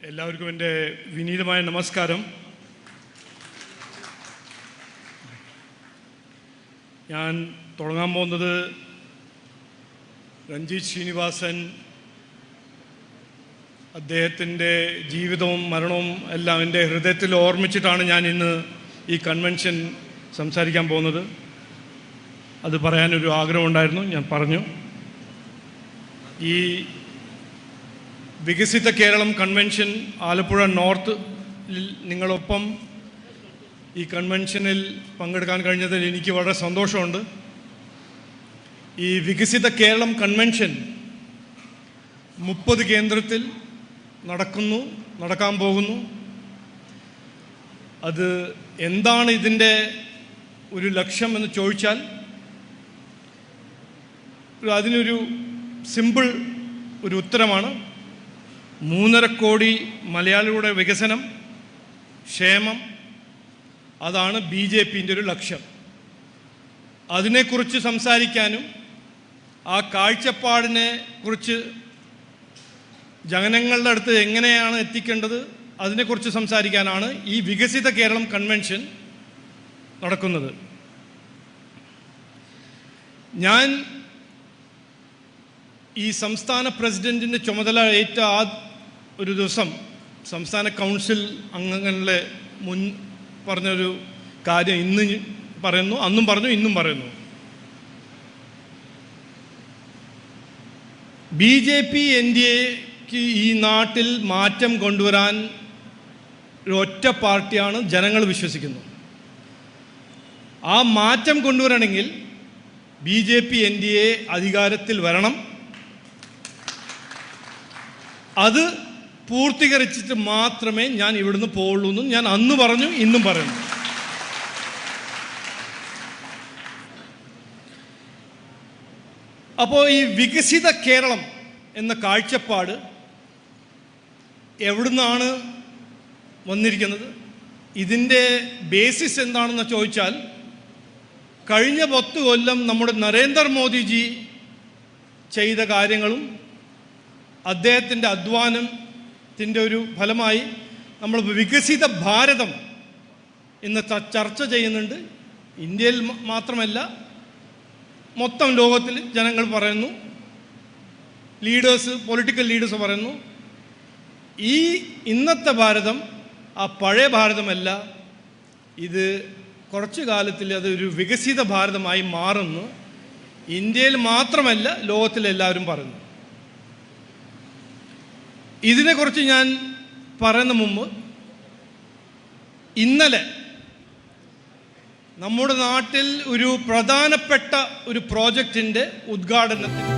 എല്ലാവർക്കും എൻ്റെ വിനീതമായ നമസ്കാരം. ഞാൻ തുടങ്ങാൻ പോകുന്നത് രഞ്ജിത്ത് ശ്രീനിവാസൻ അദ്ദേഹത്തിൻ്റെ ജീവിതവും മരണവും എല്ലാം എൻ്റെ ഹൃദയത്തിൽ ഓർമ്മിച്ചിട്ടാണ് ഞാൻ ഇന്ന് ഈ കൺവെൻഷൻ സംസാരിക്കാൻ പോകുന്നത്. അത് പറയാനൊരു ആഗ്രഹമുണ്ടായിരുന്നു, ഞാൻ പറഞ്ഞു. ഈ വികസിത കേരളം കൺവെൻഷൻ ആലപ്പുഴ നോർത്ത് നിങ്ങളൊപ്പം ഈ കൺവെൻഷനിൽ പങ്കെടുക്കാൻ കഴിഞ്ഞതിൽ എനിക്ക് വളരെ സന്തോഷമുണ്ട്. ഈ വികസിത കേരളം കൺവെൻഷൻ 30 കേന്ദ്രത്തിൽ നടക്കാൻ പോകുന്നു. അത് എന്താണ് ഇതിൻ്റെ ഒരു ലക്ഷ്യം എന്ന് ചോദിച്ചാൽ അതിനൊരു സിമ്പിൾ ഒരു ഉത്തരമാണ്. 3.5 കോടി മലയാളികളുടെ വികസനം, ക്ഷേമം, അതാണ് BJPൻ്റെ ഒരു ലക്ഷ്യം. അതിനെക്കുറിച്ച് സംസാരിക്കാനും ആ കാഴ്ചപ്പാടിനെ കുറിച്ച് ജനങ്ങളുടെ അടുത്ത് എങ്ങനെയാണ് എത്തിക്കേണ്ടത് അതിനെക്കുറിച്ച് സംസാരിക്കാനാണ് ഈ വികസിത കേരളം കൺവെൻഷൻ നടക്കുന്നത്. ഞാൻ ഈ സംസ്ഥാന പ്രസിഡൻറ്റിൻ്റെ ചുമതല ഏറ്റ ഒരു ദിവസം സംസ്ഥാന കൗൺസിൽ അംഗങ്ങളെ പറഞ്ഞൊരു കാര്യം ഇന്ന് പറയുന്നു, അന്നും പറഞ്ഞു, ഇന്നും പറയുന്നു. BJP NDAക്ക് ഈ നാട്ടിൽ മാറ്റം കൊണ്ടുവരാൻ ഒറ്റ പാർട്ടിയാണ് ജനങ്ങൾ വിശ്വസിക്കുന്നു. ആ മാറ്റം കൊണ്ടുവരണമെങ്കിൽ BJP NDA അധികാരത്തിൽ വരണം. അത് പൂർത്തീകരിച്ചിട്ട് മാത്രമേ ഞാൻ ഇവിടുന്ന് പോവുള്ളൂ എന്നും ഞാൻ അന്ന് പറഞ്ഞു, ഇന്നും പറയുന്നു. അപ്പോൾ ഈ വികസിത കേരളം എന്ന കാഴ്ചപ്പാട് എവിടുന്നാണ് വന്നിരിക്കുന്നത്, ഇതിൻ്റെ ബേസിസ് എന്താണെന്ന് ചോദിച്ചാൽ കഴിഞ്ഞ 10 കൊല്ലം നമ്മുടെ നരേന്ദ്രമോദിജി ചെയ്ത കാര്യങ്ങളും അദ്ദേഹത്തിൻ്റെ അധ്വാനത്തിൻ്റെ ഒരു ഫലമായി നമ്മൾ വികസിത ഭാരതം ഇന്ന് ചർച്ച ചെയ്യുന്നുണ്ട്. ഇന്ത്യയിൽ മാത്രമല്ല, മൊത്തം ലോകത്തിൽ ജനങ്ങൾ പറയുന്നു, പൊളിറ്റിക്കൽ ലീഡേഴ്സ് പറയുന്നു, ഈ ഇന്നത്തെ ഭാരതം ആ പഴയ ഭാരതമല്ല, ഇത് കുറച്ചു കാലത്തിൽ അതൊരു വികസിത ഭാരതമായി മാറുന്നു. ഇന്ത്യയിൽ മാത്രമല്ല, ലോകത്തിലെല്ലാവരും പറയുന്നു. ഇതിനെക്കുറിച്ച് ഞാൻ പറയുന്ന മുമ്പ് ഇന്നലെ നമ്മുടെ നാട്ടിൽ ഒരു പ്രധാനപ്പെട്ട ഒരു പ്രോജക്റ്റിൻ്റെ ഉദ്ഘാടനത്തിന്